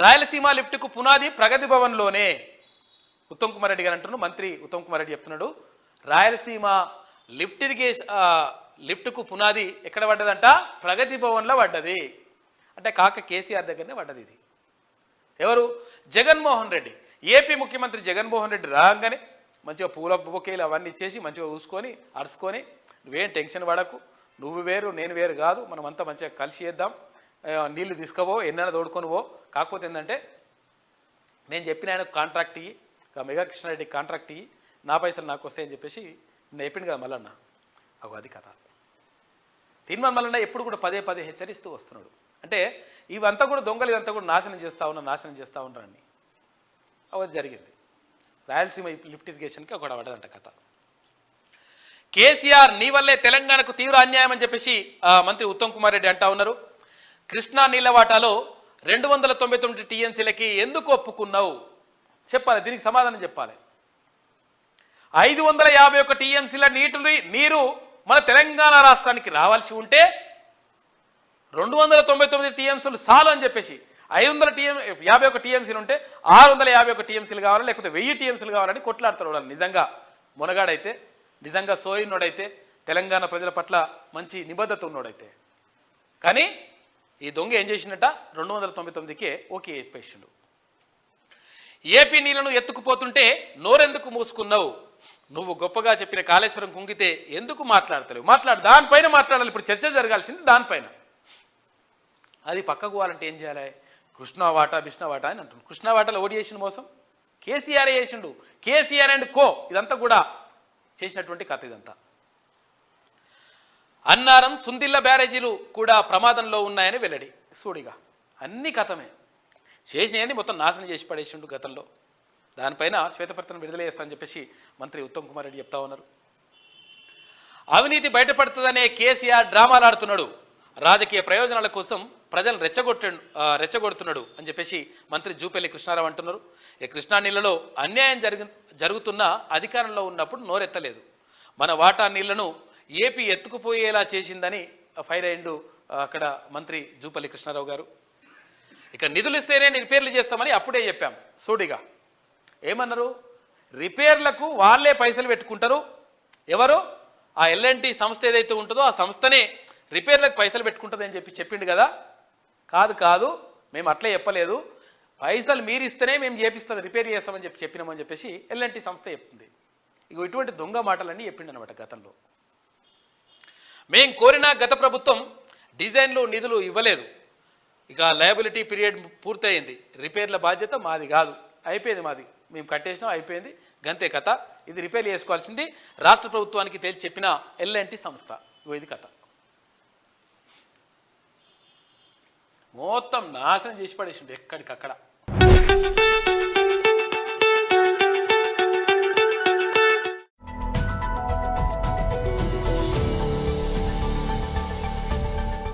రాయలసీమ లిఫ్ట్కు పునాది ప్రగతి భవన్లోనే ఉత్తమ్ కుమార్ రెడ్డి గారు అంటున్నారు. మంత్రి ఉత్తమ్ కుమార్ రెడ్డి చెప్తున్నాడు రాయలసీమ లిఫ్ట్కు పునాది ఎక్కడ పడ్డదంట? ప్రగతి భవన్లో పడ్డది. అంటే కాక కేసీఆర్ దగ్గరనే పడ్డది. ఇది ఎవరు? జగన్మోహన్ రెడ్డి. ఏపీ ముఖ్యమంత్రి జగన్మోహన్ రెడ్డి రాగానే మంచిగా పూల బొకేలు అవన్నీ ఇచ్చేసి మంచిగా చూసుకొని అరుచుకొని నువ్వేం టెన్షన్ పడకు, నువ్వు వేరు నేను వేరు కాదు, మనమంతా మంచిగా కలిసి చేద్దాం, నీళ్లు తీసుకుపో, ఎన్నైనా తోడుకొని పో, కాకపోతే ఏంటంటే నేను చెప్పిన ఆయనకు కాంట్రాక్ట్ ఇయ్యి, మెగా కృష్ణారెడ్డికి కాంట్రాక్ట్ ఇయ్యి, నా పైసలు నాకు వస్తాయని చెప్పేసి నేను చెప్పింది కదా మల్లన్న. అది కథ. తీర్మాన మల్లన్న ఎప్పుడు కూడా పదే పదే హెచ్చరిస్తూ వస్తున్నాడు. అంటే ఇవంతా కూడా దొంగలు, ఇదంతా కూడా నాశనం చేస్తూ ఉన్నారని అది జరిగింది. రాయలసీమ లిఫ్ట్ ఇరిగేషన్కి ఒక పడదంట కథ. కేసీఆర్ నీ వల్లే తెలంగాణకు తీవ్ర అన్యాయం అని చెప్పేసి మంత్రి ఉత్తమ్ కుమార్ రెడ్డి అంటా ఉన్నారు. కృష్ణా నీళ్ల వాటాలో 299 టీఎంసీలకి ఎందుకు ఒప్పుకున్నావు చెప్పాలి, దీనికి సమాధానం చెప్పాలి. 551 టీఎంసీల నీరు మన తెలంగాణ రాష్ట్రానికి రావాల్సి ఉంటే 299 టీఎంసీలు చాలు అని చెప్పేసి 551 టీఎంసీలు ఉంటే 651 టీఎంసీలు కావాలి, లేకపోతే 1000 టీఎంసీలు కావాలని కొట్లాడతారు వాళ్ళు. నిజంగా మునగాడైతే, నిజంగా సోయినోడైతే, తెలంగాణ ప్రజల పట్ల మంచి నిబద్ధత ఉన్నోడైతే. కానీ ఈ దొంగ ఏం చేసిందట? 299కే ఓకే చెప్పేసిండు. ఏపీ నీళ్లను ఎత్తుకుపోతుంటే నోరెందుకు మూసుకున్నావు? నువ్వు గొప్పగా చెప్పిన కాళేశ్వరం కుంగితే ఎందుకు మాట్లాడతలేవు? దానిపైన మాట్లాడాలి. ఇప్పుడు చర్చ జరగాల్సింది దానిపైన. అది పక్కకు పోవాలంటే ఏం చేయాలి? కృష్ణా వాటా బిష్ణా వాటా అని అంటున్నాడు. కృష్ణా వాటాలో ఓడి చేసిన మోసం కేసీఆర్ చేసిండు. కేసీఆర్ అండ్ కో ఇదంతా కూడా చేసినటువంటి కథ ఇదంతా. అన్నారం సుందిల్ల బ్యారేజీలు కూడా ప్రమాదంలో ఉన్నాయని వెల్లడి. సూడిగా అన్ని కథమే. చేసినవన్నీ మొత్తం నాశనం చేసి పడేసిండు గతంలో. దానిపైన శ్వేతపత్రం విడుదల చేస్తానని చెప్పేసి మంత్రి ఉత్తమ్ కుమార్ రెడ్డి చెప్తా ఉన్నారు. అవినీతి బయటపడుతుందనే కేసీఆర్ డ్రామాలు ఆడుతున్నాడు, రాజకీయ ప్రయోజనాల కోసం ప్రజలను రెచ్చగొడుతున్నాడు అని చెప్పేసి మంత్రి జూపల్లి కృష్ణారావు అంటున్నారు. ఈ కృష్ణా నీళ్లలో అన్యాయం జరుగుతున్న అధికారంలో ఉన్నప్పుడు నోరెత్తలేదు. మన వాటా నీళ్లను ఏపీ ఎత్తుకుపోయేలా చేసిందని ఫైర్ అయ్యిండు అక్కడ మంత్రి జూపల్లి కృష్ణారావు గారు. ఇక నిధులు ఇస్తేనే రిపేర్లు చేస్తామని అప్పుడే చెప్పాం. సూడిగా ఏమన్నారు? రిపేర్లకు వాళ్ళే పైసలు పెట్టుకుంటారు. ఎవరు? ఆ ఎల్ఎన్టీ సంస్థ ఏదైతే ఉంటుందో ఆ సంస్థనే రిపేర్లకు పైసలు పెట్టుకుంటుంది అని చెప్పిండు కదా. కాదు మేము అట్లే చెప్పలేదు, పైసలు మీరు ఇస్తేనే మేము చేపిస్తాం, రిపేర్ చేస్తామని చెప్పినామని చెప్పేసి ఎల్ఎన్టీ సంస్థ చెప్తుంది. ఇక ఇటువంటి దొంగ మాటలన్నీ చెప్పిండు అనమాట గతంలో. మేం కోరిన గత ప్రభుత్వం డిజైన్లు నిధులు ఇవ్వలేదు, ఇక లయబిలిటీ పీరియడ్ పూర్తయింది, రిపేర్ల బాధ్యత మాది కాదు, అయిపోయింది, మాది మేము కట్టేసినాం, అయిపోయింది, గంతే కథ, ఇది రిపేర్ చేసుకోవాల్సింది రాష్ట్ర ప్రభుత్వానికి తేల్చి చెప్పిన ఎల్ఎన్టీ సంస్థ. ఇది కథ మొత్తం నాశనం చేసి పడేసిండు ఎక్కడికక్కడ.